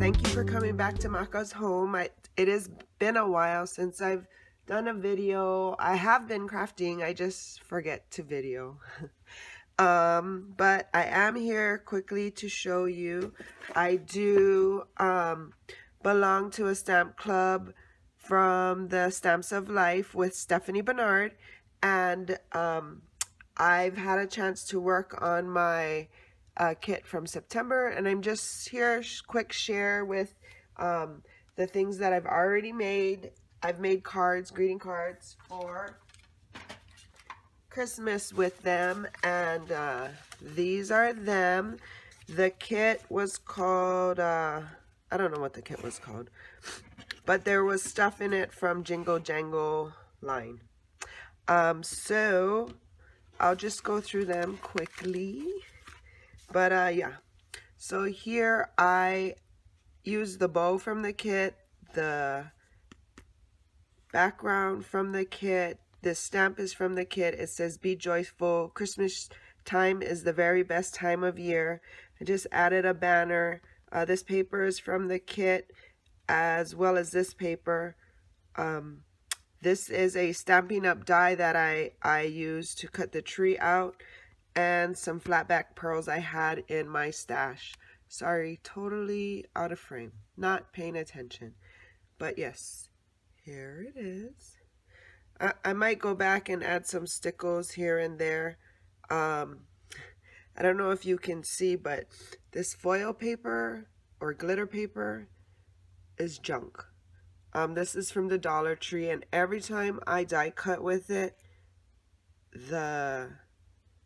Thank you for coming back to Makaz Home. It has been a while since I've done a video. I have been crafting, I just forget to video. But I am here quickly to show you. I do belong to a stamp club from the Stamps of Life with Stephanie Bernard, and I've had a chance to work on my kit from September, and I'm just here quick share with the things that I've already made. I've made cards, greeting cards for Christmas with them, and these are them. The kit was called I don't know what the kit was called, but there was stuff in it from Jingle, Jangle line. So I'll just go through them quickly. But yeah, so here I use the bow from the kit, the background from the kit, this stamp is from the kit. It says, "Be joyful. Christmas time is the very best time of year." I just added a banner. This paper is from the kit, as well as this paper. This is a Stampin' Up die that I used to cut the tree out, and some flatback pearls I had in my stash. Sorry, totally out of frame, not paying attention. But yes, here it is. I might go back and add some stickles here and there. I don't know if you can see, but this foil paper or glitter paper is junk. This is from the Dollar Tree, and every time I die cut with it,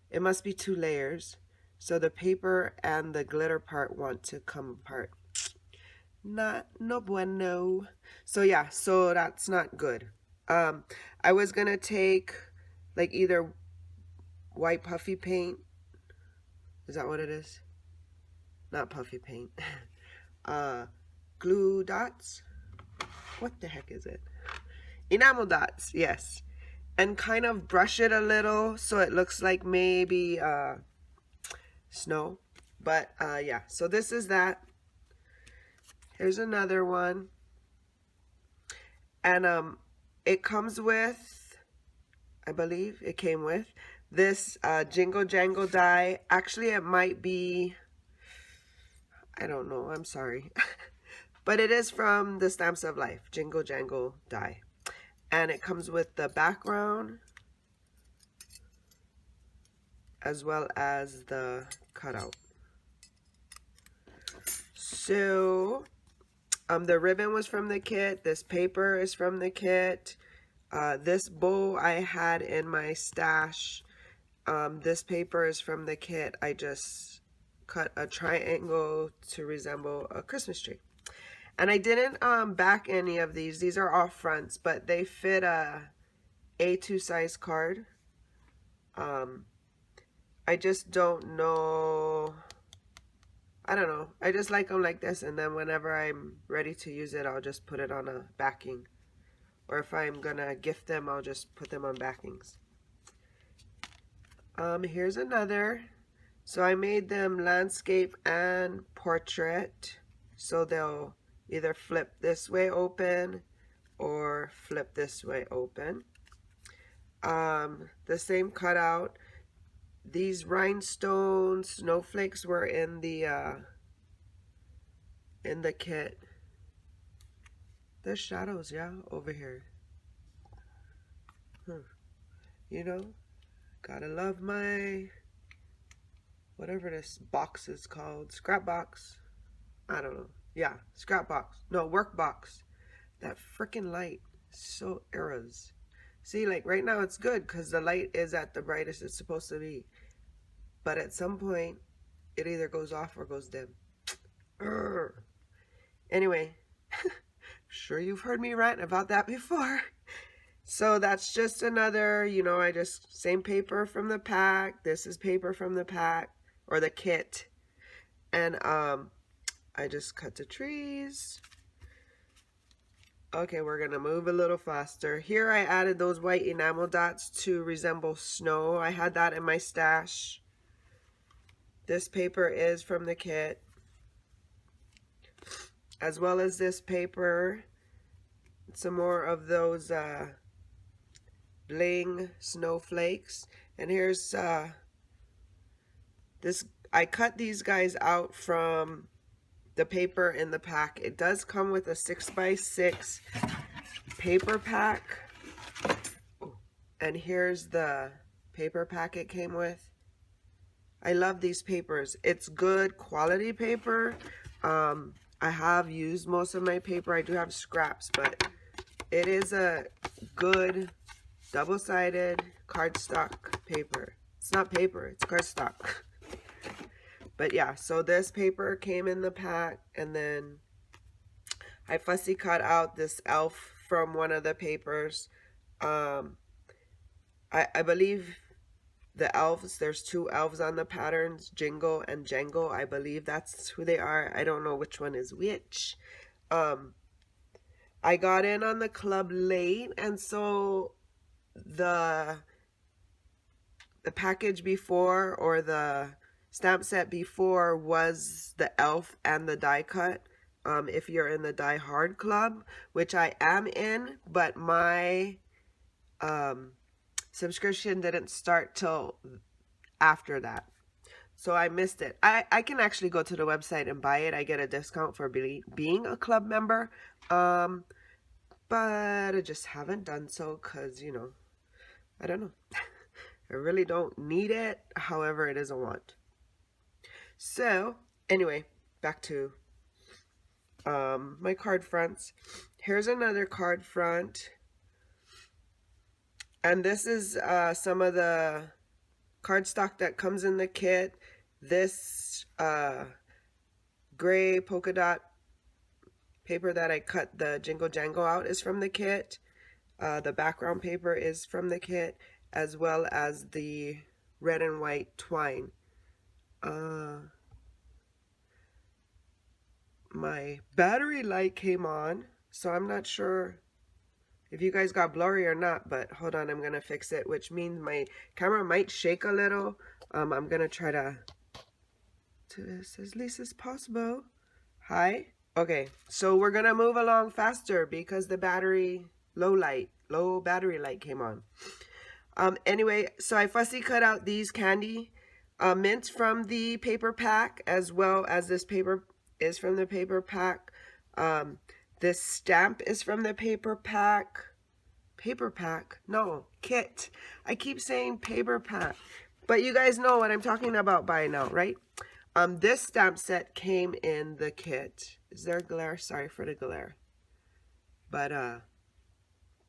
it must be 2 layers, so the paper and the glitter part want to come apart. No bueno. So yeah, so that's not good. I was gonna take like either white puffy paint. Is that what it is? Not puffy paint. Glue dots. What the heck is it? Enamel dots, yes. And kind of brush it a little so it looks like maybe snow. But yeah, so this is that. Here's another one. And it comes with, I believe it came with this Jingle Jangle die. Actually, it might be, I don't know, I'm sorry. But it is from the Stamps of Life, Jingle Jangle die. And it comes with the background as well as the cutout. So the ribbon was from the kit. This paper is from the kit. This bow I had in my stash. This paper is from the kit. I just cut a triangle to resemble a Christmas tree. And I didn't back any of these. These are all fronts, but they fit a A2 size card. I just don't know. I don't know. I just like them like this, and then whenever I'm ready to use it, I'll just put it on a backing. Or if I'm gonna gift them, I'll just put them on backings. Here's another. So I made them landscape and portrait. So they'll either flip this way open or flip this way open. The same cutout. These rhinestones, snowflakes were in the kit. There's shadows, yeah, over here. You know, gotta love my, whatever this box is called, scrap box. I don't know. Yeah, scrap box. No, work box. That freaking light, so errors. See, like right now it's good because the light is at the brightest it's supposed to be. But at some point, it either goes off or goes dim. Anyway, I'm sure you've heard me rant about that before. So that's just another, you know, same paper from the pack. This is paper from the pack, or the kit. And I just cut the trees. Okay, we're gonna move a little faster. Here I added those white enamel dots to resemble snow. I had that in my stash. This paper is from the kit. as well as this paper, some more of those bling snowflakes. And here's this. I cut these guys out from the paper in the pack. It does come with a 6x6 paper pack. And here's the paper pack it came with. I love these papers. It's good quality paper. I have used most of my paper. I do have scraps, but it is a good double-sided cardstock paper. It's not paper, it's cardstock. But yeah, so this paper came in the pack, and then I fussy cut out this elf from one of the papers. I believe the elves, there's 2 elves on the patterns, Jingle and Jangle. I believe that's who they are. I don't know which one is which. I got in on the club late, and so the package before, or the stamp set before, was the elf and the die cut. If you're in the Die Hard Club, which I am in, but my subscription didn't start till after that, so I missed it. I can actually go to the website and buy it. I get a discount for being a club member, but I just haven't done so because, you know, I don't know. I really don't need it. However, it is a want. So anyway, back to my card fronts. Here's another card front. And this is some of the cardstock that comes in the kit. This gray polka dot paper that I cut the Jingle Jangle out is from the kit. The background paper is from the kit, as well as the red and white twine. My battery light came on, so I'm not sure if you guys got blurry or not, but hold on, I'm gonna fix it, which means my camera might shake a little. I'm gonna try to do this as least as possible. Hi. Okay, so we're gonna move along faster because the low battery light came on. Anyway, so I fussy cut out these candy mints from the paper pack, as well as this paper is from the paper pack. This stamp is from the paper pack. No, kit. I keep saying paper pack, but you guys know what I'm talking about by now, right? This stamp set came in the kit. Is there glare? Sorry for the glare. But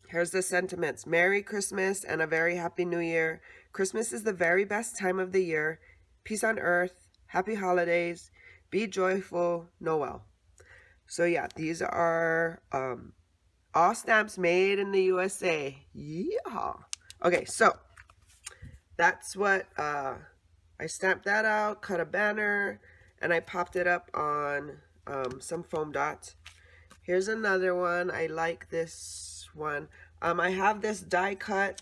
here's the sentiments. Merry Christmas and a very happy New Year. Christmas is the very best time of the year. Peace on earth. Happy holidays. Be joyful. Noel. So yeah, these are all stamps made in the USA. Yeah. Okay, so that's what I stamped that out, cut a banner, and I popped it up on some foam dots. Here's another one. I like this one. I have this die cut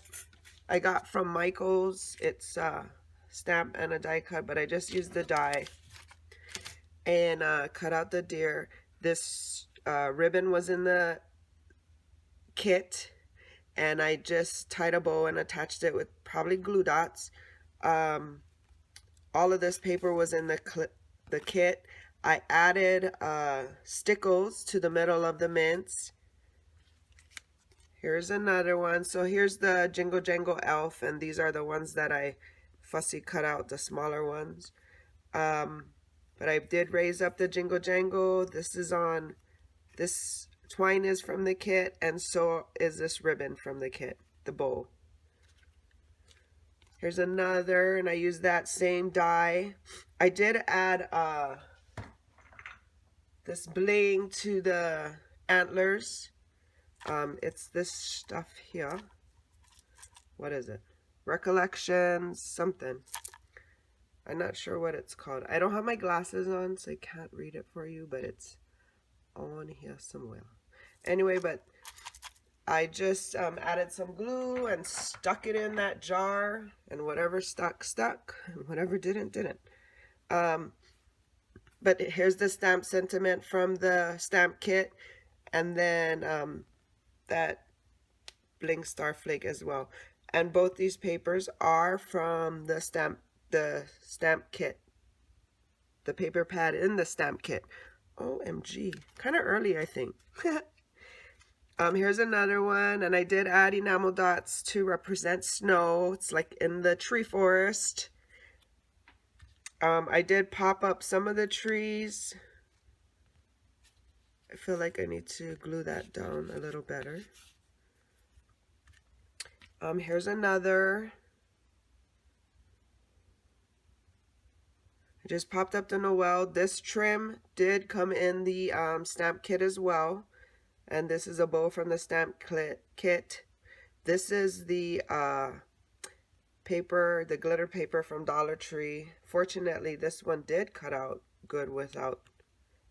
I got from Michael's. It's a stamp and a die cut, but I just used the die and cut out the deer. This ribbon was in the kit, and I just tied a bow and attached it with probably glue dots. All of this paper was in the kit. I added stickles to the middle of the mints. Here's another one. So here's the Jingle Jangle elf, and these are the ones that I fussy cut out, the smaller ones. But I did raise up the Jingle Jangle. This twine is from the kit, and so is this ribbon from the kit, the bow. Here's another, and I used that same die. I did add this bling to the antlers. It's this stuff here. What is it? Recollections, something. I'm not sure what it's called. I don't have my glasses on, so I can't read it for you, but it's on here somewhere. Anyway, but I just added some glue and stuck it in that jar, and whatever stuck, stuck, and whatever didn't. But here's the stamp sentiment from the stamp kit, and then that bling star flake as well. And both these papers are from the stamp kit, the paper pad in the stamp kit. OMG, kind of early, I think. Here's another one, and I did add enamel dots to represent snow. It's like in the tree forest. I did pop up some of the trees. I feel like I need to glue that down a little better. Here's another. I just popped up the Noel. This trim did come in the stamp kit as well. And this is a bow from the stamp kit. This is the paper, the glitter paper from Dollar Tree. Fortunately, this one did cut out good without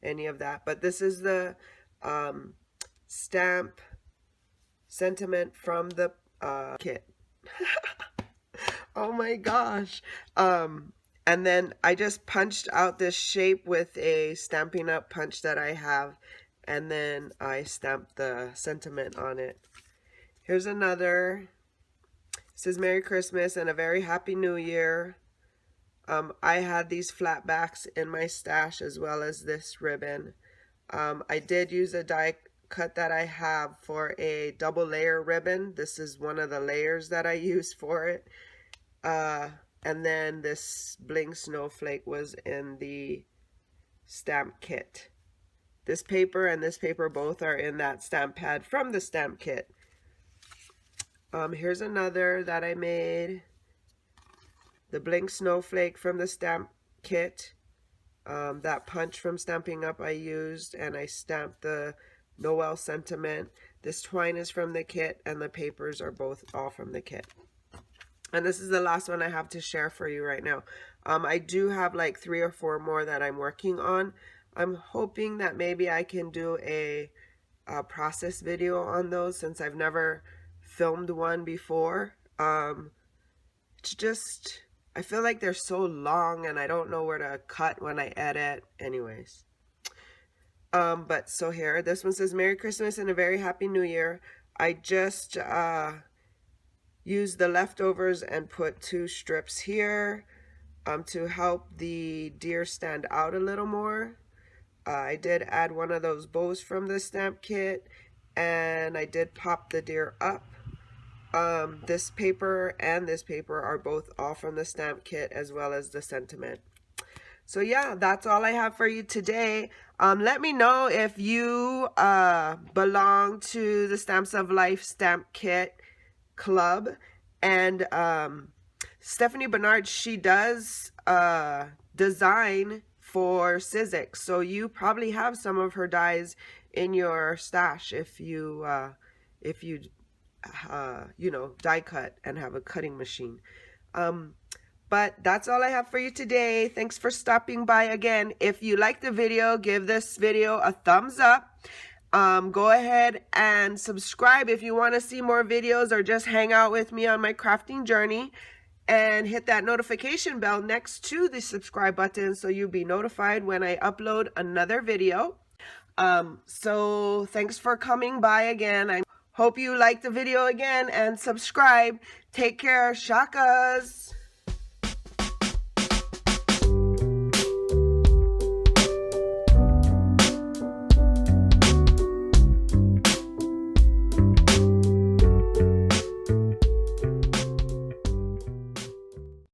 any of that. But this is the stamp sentiment from the kit. Oh my gosh. And then I just punched out this shape with a Stampin' Up punch that I have, and then I stamped the sentiment on it. Here's another. It says Merry Christmas and a very Happy New Year. I had these flat backs in my stash as well as this ribbon. I did use a die cut that I have for a double layer ribbon. This is one of the layers that I used for it. And then this bling snowflake was in the stamp kit. This paper and this paper both are in that stamp pad from the stamp kit. Here's another that I made. The bling snowflake from the stamp kit. That punch from Stamping Up I used, and I stamped the Noel sentiment. This twine is from the kit, and the papers are both all from the kit. And this is the last one I have to share for you right now. I do have like 3 or 4 more that I'm working on. I'm hoping that maybe I can do a process video on those, since I've never filmed one before. It's just, I feel like they're so long and I don't know where to cut when I edit. Anyways. But so here, this one says Merry Christmas and a very Happy New Year. I just used the leftovers and put 2 strips here to help the deer stand out a little more. I did add one of those bows from the stamp kit, and I did pop the deer up. This paper and this paper are both all from the stamp kit, as well as the sentiment. So yeah, that's all I have for you today. Let me know if you belong to the Stamps of Life stamp kit club. And Stephanie Bernard, she does design for Sizzix, so you probably have some of her dies in your stash if you you know, die cut and have a cutting machine. But that's all I have for you today. Thanks for stopping by again. If you like the video, give this video a thumbs up. Go ahead and subscribe if you want to see more videos or just hang out with me on my crafting journey. And hit that notification bell next to the subscribe button so you'll be notified when I upload another video. So thanks for coming by again. I hope you like the video again and subscribe. Take care, shakas.